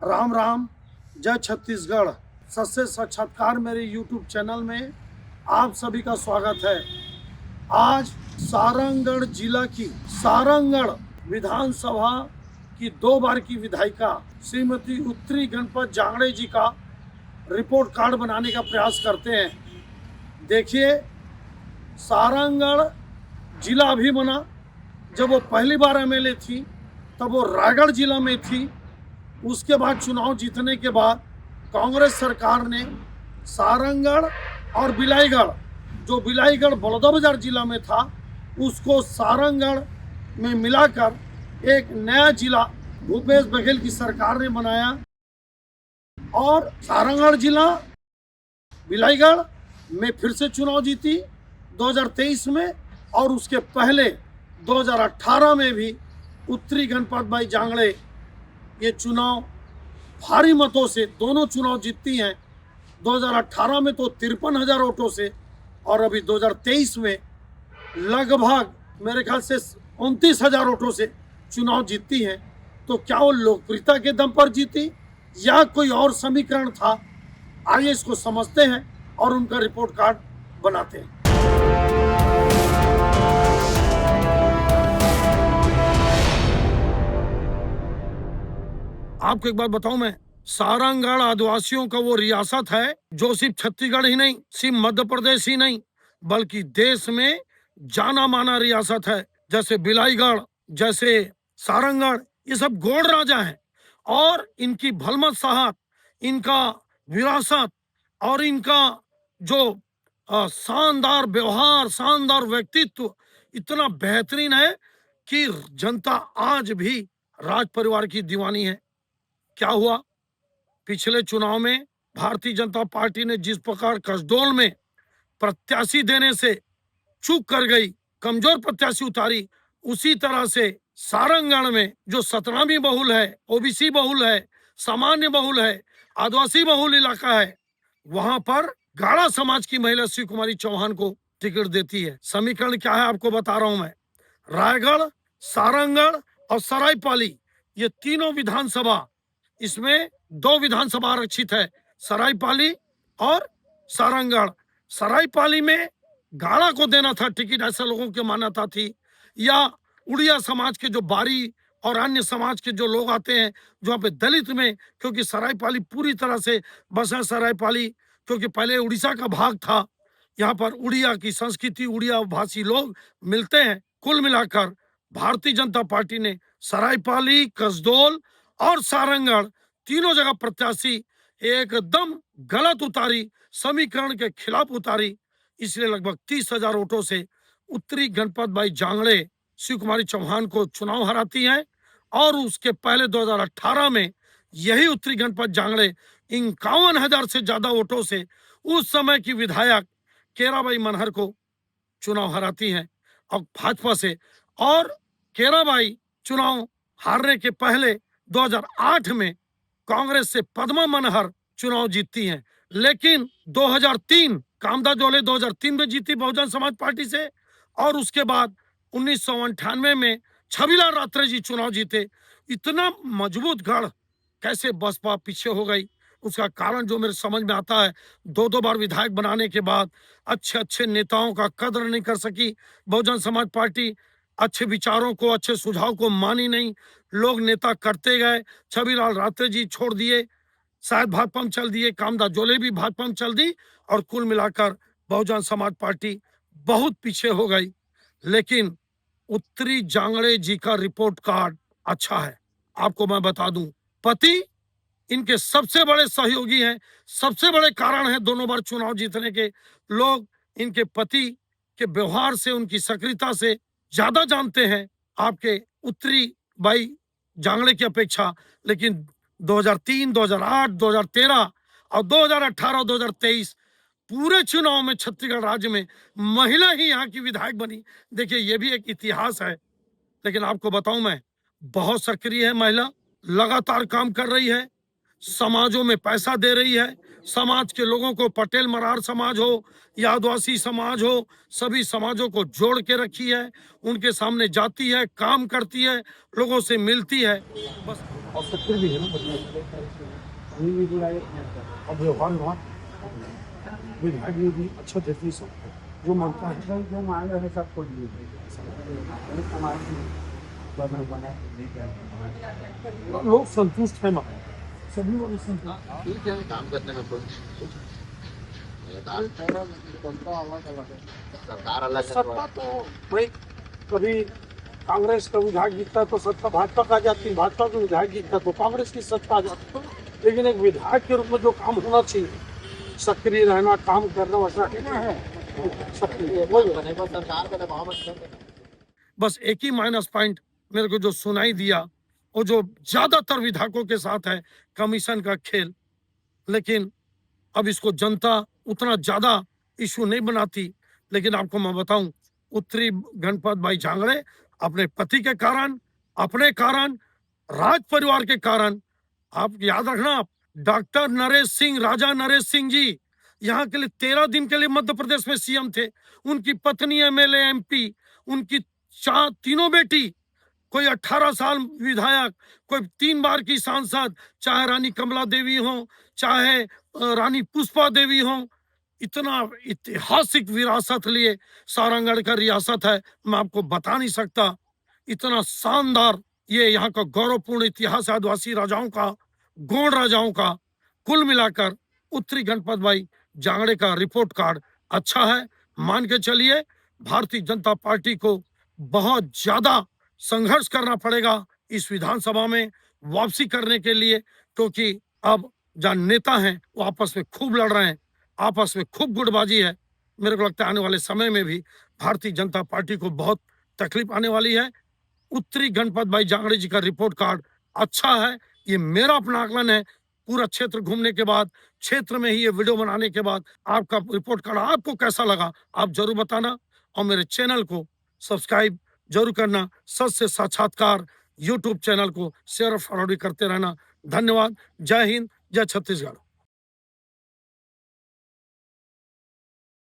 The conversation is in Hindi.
राम राम, जय छत्तीसगढ़। सच्चे साक्षात्कार मेरे यूट्यूब चैनल में आप सभी का स्वागत है। आज सारंगढ़ जिला की सारंगढ़ विधानसभा की 2 बार की विधायिका श्रीमती उत्तरी गणपत जांगड़े जी का रिपोर्ट कार्ड बनाने का प्रयास करते हैं। देखिए, सारंगढ़ जिला अभी बना। जब वो पहली बार एमएलए थी तब वो रायगढ़ जिला में थी। उसके बाद चुनाव जीतने के बाद कांग्रेस सरकार ने सारंगढ़ और बिलाईगढ़, जो बिलाईगढ़ बलौदाबाजार जिला में था, उसको सारंगढ़ में मिलाकर एक नया जिला भूपेश बघेल की सरकार ने बनाया और सारंगढ़ जिला बिलाईगढ़ में फिर से चुनाव जीती 2023 में, और उसके पहले 2018 में भी उत्तरी गणपत भाई जांगड़े ये चुनाव भारी मतों से दोनों चुनाव जीतती हैं। 2018 में तो 53,000 वोटों से, और अभी 2023 में लगभग मेरे ख्याल से 29,000 वोटों से चुनाव जीतती हैं। तो क्या वो लोकप्रियता के दम पर जीती या कोई और समीकरण था? आइए इसको समझते हैं और उनका रिपोर्ट कार्ड बनाते हैं। आपको एक बात बताऊं, मैं सारंगढ़ आदिवासियों का वो रियासत है जो सिर्फ छत्तीसगढ़ ही नहीं, सिर्फ मध्य प्रदेश ही नहीं, बल्कि देश में जाना माना रियासत है। जैसे बिलाईगढ़, जैसे सारंगढ़, ये सब गोंड राजा हैं और इनकी भलमत साहत, इनका विरासत और इनका जो शानदार व्यवहार, शानदार व्यक्तित्व इतना बेहतरीन है कि जनता आज भी राज परिवार की दीवानी है। क्या हुआ? पिछले चुनाव में भारतीय जनता पार्टी ने जिस प्रकार कसडोल में प्रत्याशी देने से चूक कर गई, कमजोर प्रत्याशी उतारी, उसी तरह से सारंगढ़ में जो सतनामी बहुल है, ओबीसी बहुल है, सामान्य बहुल है, आदिवासी बहुल इलाका है, वहां पर गाड़ा समाज की महिला श्री कुमारी चौहान को टिकट देती है। समीकरण क्या है आपको बता रहा हूं मैं। रायगढ़, सारंगढ़ और सरायपाली, ये तीनों विधानसभा, इसमें 2 विधानसभा आरक्षित है, सरायपाली और सारंगढ़। सरायपाली में गाड़ा को देना था टिकट, ऐसा लोगों की मान्यता थी, या उड़िया समाज के जो बारी और अन्य समाज के जो लोग आते हैं, जो यहाँ पे दलित में, क्योंकि सरायपाली पूरी तरह से बसा सरायपाली, क्योंकि पहले उड़ीसा का भाग था, यहाँ पर उड़िया की संस्कृति, उड़िया भाषी लोग मिलते हैं। कुल मिलाकर भारतीय जनता पार्टी ने सरायपाली, कसडोल और सारंगढ़ तीनों जगह प्रत्याशी एकदम गलत उतारी, समीकरण के खिलाफ उतारी। इसलिए लगभग 30,000 वोटों से उत्तरी गणपत भाई जांगड़े शिव कुमारी चौहान को चुनाव हराती हैं। और उसके पहले 2018 में यही उत्तरी गणपत जांगड़े 51,000 से ज्यादा वोटों से उस समय की विधायक केराबाई मनहर को चुनाव हराती हैं और भाजपा से। और केराबाई चुनाव हारने के पहले 2008 में कांग्रेस से पद्मा मनहर चुनाव जीतती हैं। लेकिन 2003 कामदा जोले 2003 में जीती बहुजन समाज पार्टी से, और उसके बाद 1998 में छबिलाल रात्रे जी चुनाव जीते। इतना मजबूत गढ़ कैसे बसपा पीछे हो गई, उसका कारण जो मेरे समझ में आता है, 2 बार विधायक बनाने के बाद अच्छे अच्छे नेताओं का कदर नहीं कर सकी बहुजन समाज पार्टी। अच्छे विचारों को, अच्छे सुझाव को मानी नहीं, लोग नेता करते गए। छबिलाल रात्रे जी छोड़ दिए, शायद भाजपा में चल दिए, कामदा जोले भी भाजपा में चल दी, और कुल मिलाकर बहुजन समाज पार्टी बहुत पीछे हो गई। लेकिन उत्तरी जांगड़े जी का रिपोर्ट कार्ड अच्छा है। आपको मैं बता दूं, पति इनके सबसे बड़े सहयोगी हैं, सबसे बड़े कारण हैं 2 बार चुनाव जीतने के। लोग इनके पति के व्यवहार से, उनकी सक्रियता से ज्यादा जानते हैं आपके उत्तरी भाई जांगड़े की अपेक्षा। लेकिन 2003, 2008, 2013 और 2018, 2023 पूरे चुनाव में छत्तीसगढ़ राज्य में महिला ही यहाँ की विधायक बनी। देखिए, ये भी एक इतिहास है। लेकिन आपको बताऊं, मैं बहुत सक्रिय है महिला, लगातार काम कर रही है, समाजों में पैसा दे रही है, समाज के लोगों को, पटेल मरार समाज हो या आदिवासी समाज हो, सभी समाजों को जोड़ के रखी है, उनके सामने जाती है, काम करती है, लोगों से मिलती है। बस और सत्तर भी है ना अभी भी जो है और व्यवहार विभाग में भी अच्छा देती सब जो मानता है जो मान रहे सब कुछ लोग संतुष्ट है मानो सभी लोग संतुष्ट काम करने में कोई सरकार अलग सत्ता तो भाई कभी कांग्रेस का विधायक जीतता तो सत्ता भाजपा का आ जाती, भाजपा का विधायक जीतता तो कांग्रेस की सत्ता आ जाती। लेकिन एक विधायक के रूप में जो काम होना चाहिए, सक्रिय रहना, काम करना, वैसा है सक्रिय सरकार का दबाव बस एक ही माइनस पॉइंट मेरे को जो सुनाई दिया, वो जो ज्यादातर विधायकों के साथ है, कमीशन का खेल। लेकिन अब इसको जनता उतना ज्यादा इशू नहीं बनाती। लेकिन आपको मैं बताऊं, उत्तरी गणपत भाई झांगड़े अपने पति के कारण, अपने कारण, राज परिवार के कारण, आप याद रखना, डॉक्टर नरेश सिंह, राजा नरेश सिंह जी यहाँ के लिए 13 दिन के लिए मध्य प्रदेश में सीएम थे। उनकी पत्नी एमएलए, एमपी, उनकी तीनों बेटी, कोई 18 साल विधायक, कोई 3 बार की सांसद, चाहे रानी कमला देवी हो, चाहे रानी पुष्पा देवी हो। इतना ऐतिहासिक विरासत लिए सारंगढ़ का रियासत है, मैं आपको बता नहीं सकता। इतना शानदार ये यहाँ का गौरवपूर्ण इतिहास है, आदिवासी राजाओं का, गोंड राजाओं का। कुल मिलाकर उत्तरी गणपत भाई जांगड़े का रिपोर्ट कार्ड अच्छा है। मान के चलिए, भारतीय जनता पार्टी को बहुत ज्यादा संघर्ष करना पड़ेगा इस विधानसभा में वापसी करने के लिए, क्योंकि अब जहां नेता हैं वो आपस में खूब लड़ रहे हैं, आपस में खूब गुटबाजी है। मेरे को लगता है आने वाले समय में भी भारतीय जनता पार्टी को बहुत तकलीफ आने वाली है। उत्तरी गणपत भाई जांगड़े जी का रिपोर्ट कार्ड अच्छा है, ये मेरा अपना आकलन है। पूरा क्षेत्र घूमने के बाद, क्षेत्र में ही ये वीडियो बनाने के बाद आपका रिपोर्ट कार्ड आपको कैसा लगा आप जरूर बताना, और मेरे चैनल को सब्सक्राइब जरूर करना। सच से साक्षात्कार यूट्यूब चैनल को शेयर और फॉरवर्ड भी करते रहना। धन्यवाद। जय हिंद, जय छत्तीसगढ़।